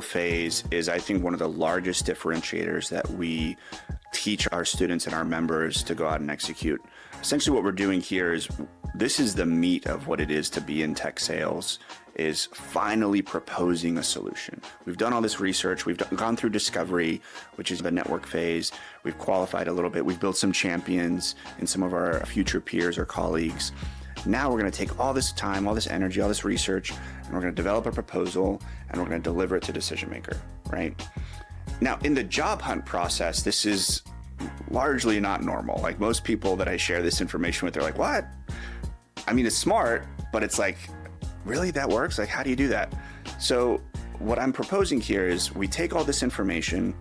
phase is, I think, one of the largest differentiators that we teach our students and our members to go out and execute. Essentially what we're doing here is, this is the meat of what it is to be in tech sales, is finally proposing a solution. We've done all this research, we've gone through discovery, which is the network phase, we've qualified a little bit, we've built some champions in some of our future peers or colleagues. Now we're going to take all this time, all this energy, all this research, and we're going to develop a proposal, and we're going to deliver it to decision maker, right? Now, in the job hunt process, this is largely not normal. Like, most people that I share this information with, they're like, what? I mean, it's smart, but it's like, really, that works? Like, how do you do that? So what I'm proposing here is, we take all this information,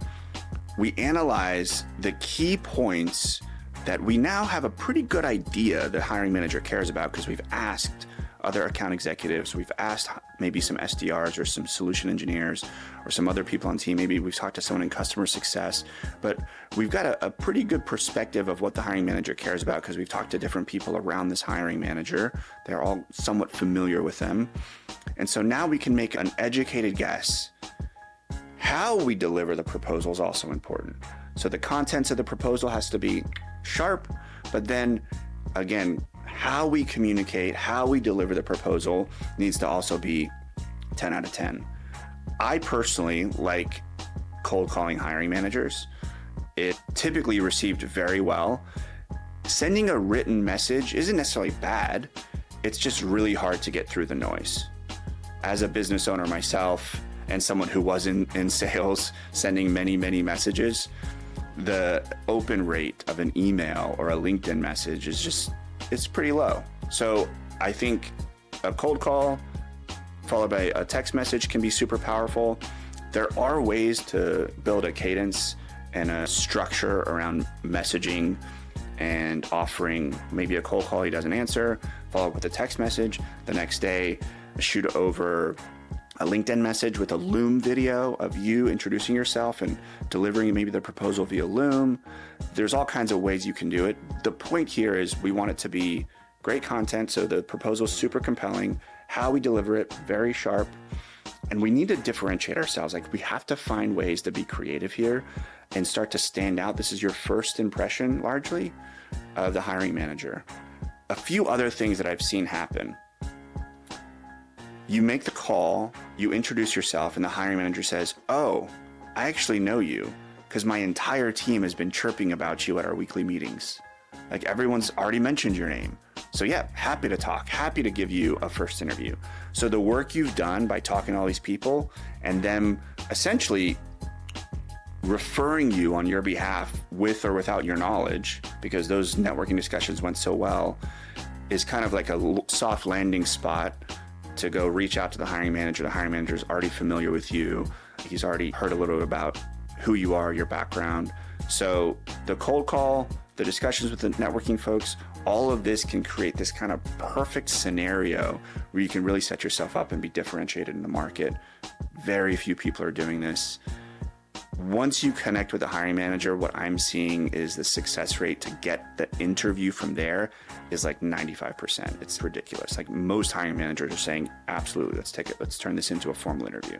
we analyze the key points that we now have a pretty good idea the hiring manager cares about, because we've asked other account executives, we've asked maybe some SDRs or some solution engineers or some other people on team, maybe we've talked to someone in customer success, but we've got a pretty good perspective of what the hiring manager cares about, because we've talked to different people around this hiring manager. They're all somewhat familiar with them. And so now we can make an educated guess. How we deliver the proposal is also important. So the contents of the proposal has to be sharp, but then again, how we communicate, how we deliver the proposal needs to also be 10 out of 10. I personally like cold calling hiring managers. It typically received very well. Sending a written message isn't necessarily bad. It's just really hard to get through the noise. As a business owner myself, and someone who was in sales, sending many, many messages, the open rate of an email or a LinkedIn message is just, it's pretty low. So I think a cold call followed by a text message can be super powerful. There are ways to build a cadence and a structure around messaging and offering maybe a cold call he doesn't answer, follow up with a text message. The next day, shoot over a LinkedIn message with a Loom video of you introducing yourself and delivering maybe the proposal via Loom. There's all kinds of ways you can do it. The point here is, we want it to be great content, so the proposal is super compelling, how we deliver it, very sharp, and we need to differentiate ourselves. Like, we have to find ways to be creative here and start to stand out. This is your first impression, largely, of the hiring manager. A few other things that I've seen happen. You make the call, you introduce yourself, and the hiring manager says, oh, I actually know you, because my entire team has been chirping about you at our weekly meetings. Like, everyone's already mentioned your name. So yeah, happy to talk, happy to give you a first interview. So the work you've done by talking to all these people and them essentially referring you on your behalf with or without your knowledge, because those networking discussions went so well, is kind of like a soft landing spot to go reach out to the hiring manager. The hiring manager is already familiar with you. He's already heard a little bit about who you are, your background. So the cold call, the discussions with the networking folks, all of this can create this kind of perfect scenario where you can really set yourself up and be differentiated in the market. Very few people are doing this. Once you connect with the hiring manager, what I'm seeing is the success rate to get the interview from there is like 95%. It's ridiculous. Like, most hiring managers are saying, absolutely, let's take it. Let's turn this into a formal interview.